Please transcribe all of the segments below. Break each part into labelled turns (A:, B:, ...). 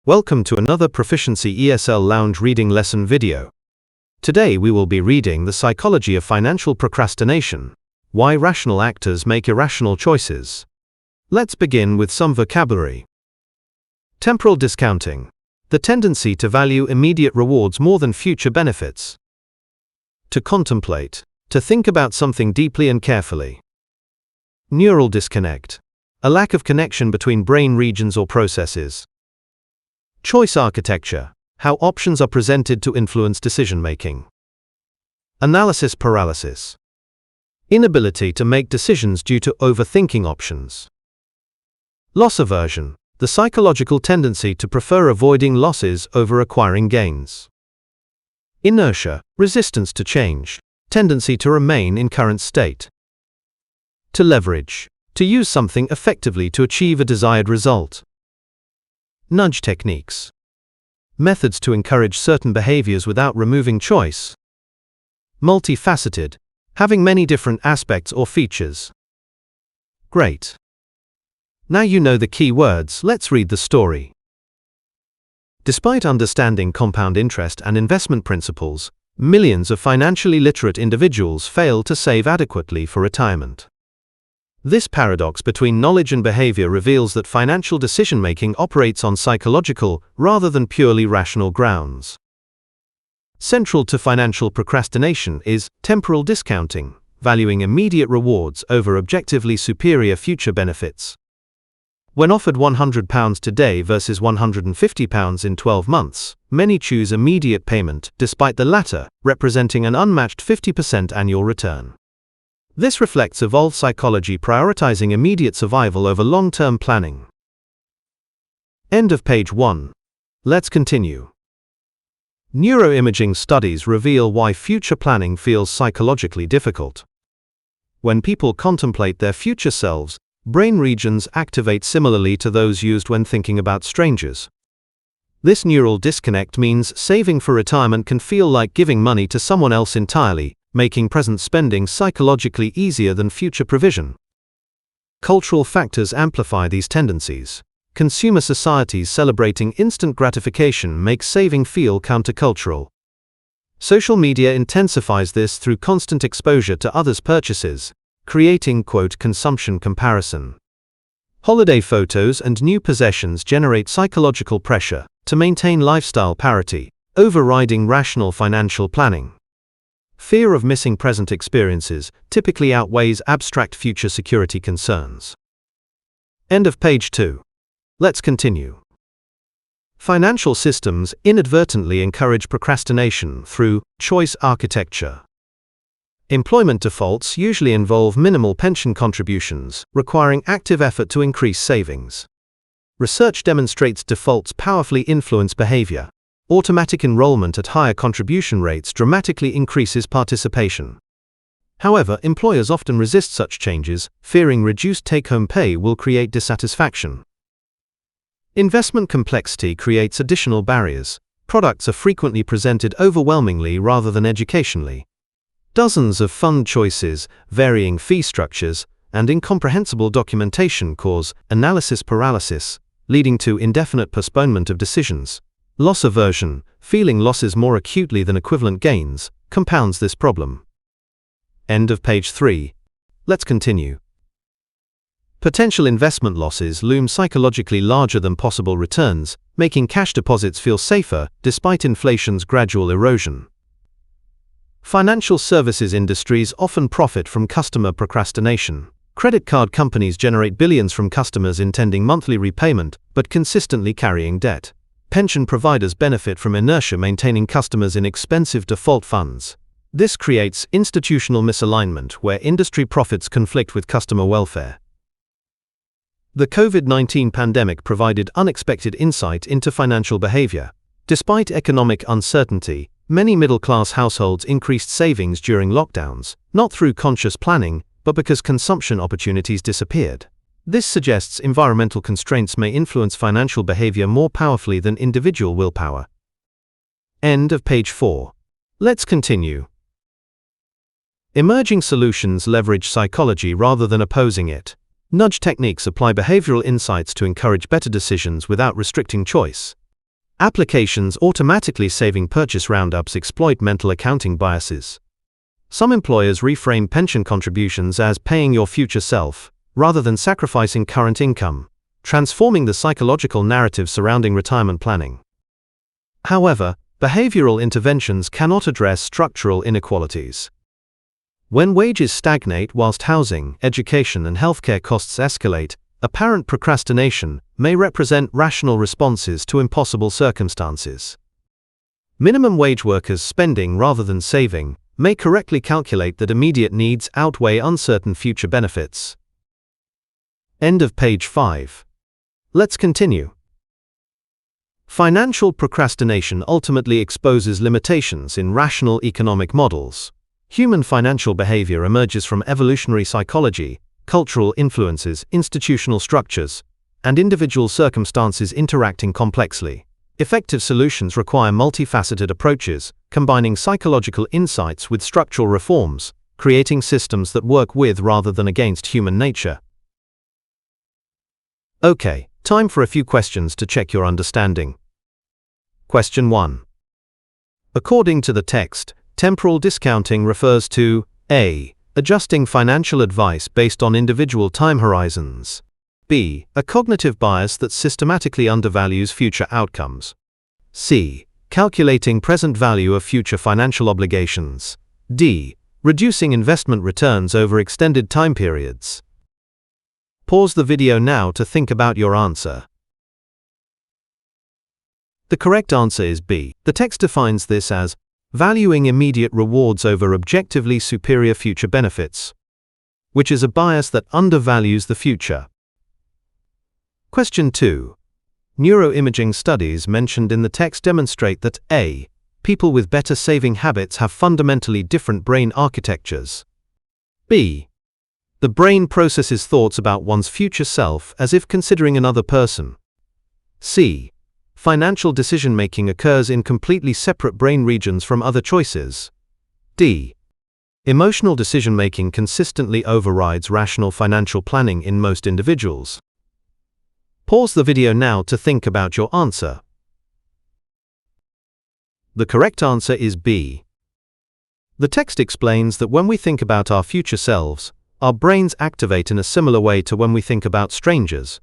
A: Welcome to another Proficiency esl-lounge reading lesson video. Today we will be reading The Psychology of Financial Procrastination, Why Rational Actors Make Irrational Choices. Let's begin with some vocabulary. Temporal discounting, the tendency to value immediate rewards more than future benefits. To contemplate, to think about something deeply and carefully. Neural disconnect, a lack of connection between brain regions or processes. Choice architecture, how options are presented to influence decision-making. Analysis paralysis, inability to make decisions due to overthinking options. Loss aversion, the psychological tendency to prefer avoiding losses over acquiring gains. Inertia, resistance to change, tendency to remain in current state. To leverage, to use something effectively to achieve a desired result. Nudge techniques, methods to encourage certain behaviors without removing choice. Multifaceted, having many different aspects or features. Great. Now you know the key words, let's read the story. Despite understanding compound interest and investment principles, millions of financially literate individuals fail to save adequately for retirement. This paradox between knowledge and behavior reveals that financial decision-making operates on psychological rather than purely rational grounds. Central to financial procrastination is temporal discounting, valuing immediate rewards over objectively superior future benefits. When offered £100 today versus £150 in 12 months, many choose immediate payment, despite the latter representing an unmatched 50% annual return. This reflects evolved psychology prioritizing immediate survival over long-term planning. End of page 1. Let's continue. Neuroimaging studies reveal why future planning feels psychologically difficult. When people contemplate their future selves, brain regions activate similarly to those used when thinking about strangers. This neural disconnect means saving for retirement can feel like giving money to someone else entirely, making present spending psychologically easier than future provision. Cultural factors amplify these tendencies. Consumer societies celebrating instant gratification make saving feel countercultural. Social media intensifies this through constant exposure to others' purchases, creating "consumption comparison." Holiday photos and new possessions generate psychological pressure to maintain lifestyle parity, overriding rational financial planning. Fear of missing present experiences typically outweighs abstract future security concerns. End of page 2. Let's continue. Financial systems inadvertently encourage procrastination through choice architecture. Employment defaults usually involve minimal pension contributions, requiring active effort to increase savings. Research demonstrates defaults powerfully influence behavior. Automatic enrollment at higher contribution rates dramatically increases participation. However, employers often resist such changes, fearing reduced take-home pay will create dissatisfaction. Investment complexity creates additional barriers. Products are frequently presented overwhelmingly rather than educationally. Dozens of fund choices, varying fee structures, and incomprehensible documentation cause analysis paralysis, leading to indefinite postponement of decisions. Loss aversion, feeling losses more acutely than equivalent gains, compounds this problem. End of page 3. Let's continue. Potential investment losses loom psychologically larger than possible returns, making cash deposits feel safer despite inflation's gradual erosion. Financial services industries often profit from customer procrastination. Credit card companies generate billions from customers intending monthly repayment but consistently carrying debt. Pension providers benefit from inertia maintaining customers in expensive default funds. This creates institutional misalignment where industry profits conflict with customer welfare. The COVID-19 pandemic provided unexpected insight into financial behavior. Despite economic uncertainty, many middle-class households increased savings during lockdowns, not through conscious planning, but because consumption opportunities disappeared. This suggests environmental constraints may influence financial behavior more powerfully than individual willpower. End of page 4. Let's continue. Emerging solutions leverage psychology rather than opposing it. Nudge techniques apply behavioral insights to encourage better decisions without restricting choice. Applications automatically saving purchase roundups exploit mental accounting biases. Some employers reframe pension contributions as paying your future self, rather than sacrificing current income, transforming the psychological narrative surrounding retirement planning. However, behavioral interventions cannot address structural inequalities. When wages stagnate whilst housing, education, and healthcare costs escalate, apparent procrastination may represent rational responses to impossible circumstances. Minimum wage workers spending rather than saving may correctly calculate that immediate needs outweigh uncertain future benefits. End of page 5. Let's continue. Financial procrastination ultimately exposes limitations in rational economic models. Human financial behavior emerges from evolutionary psychology, cultural influences, institutional structures, and individual circumstances interacting complexly. Effective solutions require multifaceted approaches, combining psychological insights with structural reforms, creating systems that work with rather than against human nature. Okay, time for a few questions to check your understanding. Question 1. According to the text, temporal discounting refers to A. Adjusting financial advice based on individual time horizons. B. A cognitive bias that systematically undervalues future outcomes. C. Calculating present value of future financial obligations. D. Reducing investment returns over extended time periods. Pause the video now to think about your answer. The correct answer is B. The text defines this as valuing immediate rewards over objectively superior future benefits, which is a bias that undervalues the future. Question 2. Neuroimaging studies mentioned in the text demonstrate that A. People with better saving habits have fundamentally different brain architectures. B. The brain processes thoughts about one's future self as if considering another person. C. Financial decision-making occurs in completely separate brain regions from other choices. D. Emotional decision-making consistently overrides rational financial planning in most individuals. Pause the video now to think about your answer. The correct answer is B. The text explains that when we think about our future selves, our brains activate in a similar way to when we think about strangers.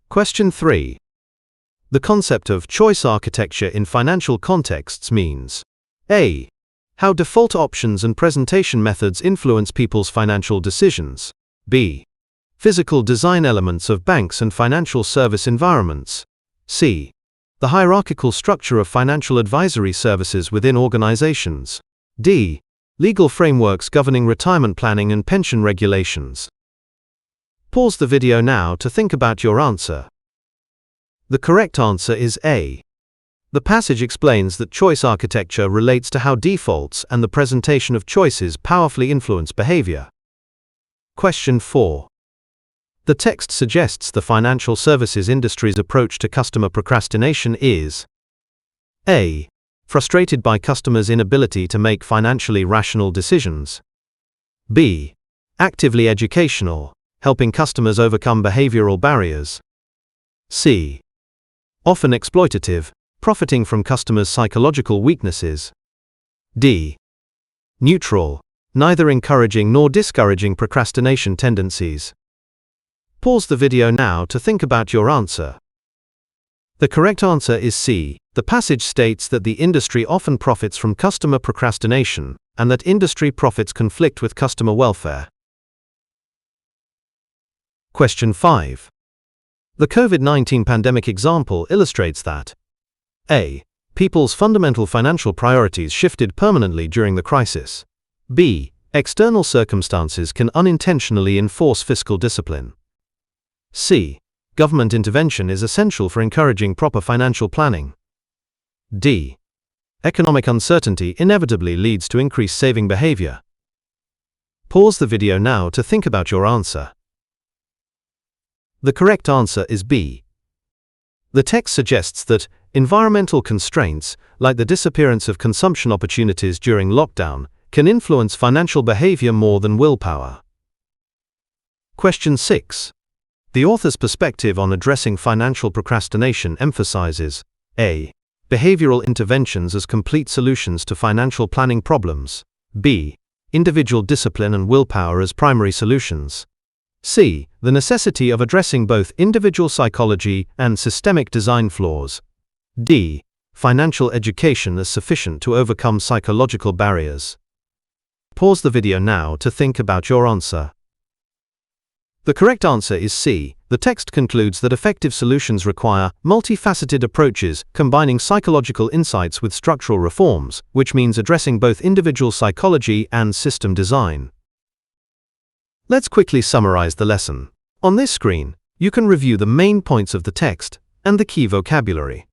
A: Question 3. The concept of choice architecture in financial contexts means A. How default options and presentation methods influence people's financial decisions. B. Physical design elements of banks and financial service environments. C. The hierarchical structure of financial advisory services within organizations. D. Legal frameworks governing retirement planning and pension regulations. Pause the video now to think about your answer. The correct answer is A. The passage explains that choice architecture relates to how defaults and the presentation of choices powerfully influence behavior. Question 4. The text suggests the financial services industry's approach to customer procrastination is A. Frustrated by customers' inability to make financially rational decisions. B. Actively educational, helping customers overcome behavioral barriers. C. Often exploitative, profiting from customers' psychological weaknesses. D. Neutral, neither encouraging nor discouraging procrastination tendencies. Pause the video now to think about your answer. The correct answer is C. The passage states that the industry often profits from customer procrastination, and that industry profits conflict with customer welfare. Question 5. The COVID-19 pandemic example illustrates that A. People's fundamental financial priorities shifted permanently during the crisis. B. External circumstances can unintentionally enforce fiscal discipline. C. Government intervention is essential for encouraging proper financial planning. D. Economic uncertainty inevitably leads to increased saving behavior. Pause the video now to think about your answer. The correct answer is B. The text suggests that environmental constraints, like the disappearance of consumption opportunities during lockdown, can influence financial behavior more than willpower. Question 6. The author's perspective on addressing financial procrastination emphasizes a. Behavioral interventions as complete solutions to financial planning problems. B. Individual discipline and willpower as primary solutions. C. The necessity of addressing both individual psychology and systemic design flaws. D. Financial education as sufficient to overcome psychological barriers. Pause the video now to think about your answer. The correct answer is C. The text concludes that effective solutions require multifaceted approaches combining psychological insights with structural reforms, which means addressing both individual psychology and system design. Let's quickly summarize the lesson. On this screen, you can review the main points of the text and the key vocabulary.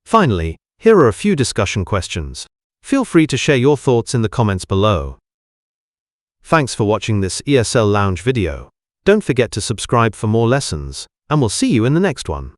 A: Finally, here are a few discussion questions. Feel free to share your thoughts in the comments below. Thanks for watching this ESL Lounge video. Don't forget to subscribe for more lessons, and we'll see you in the next one.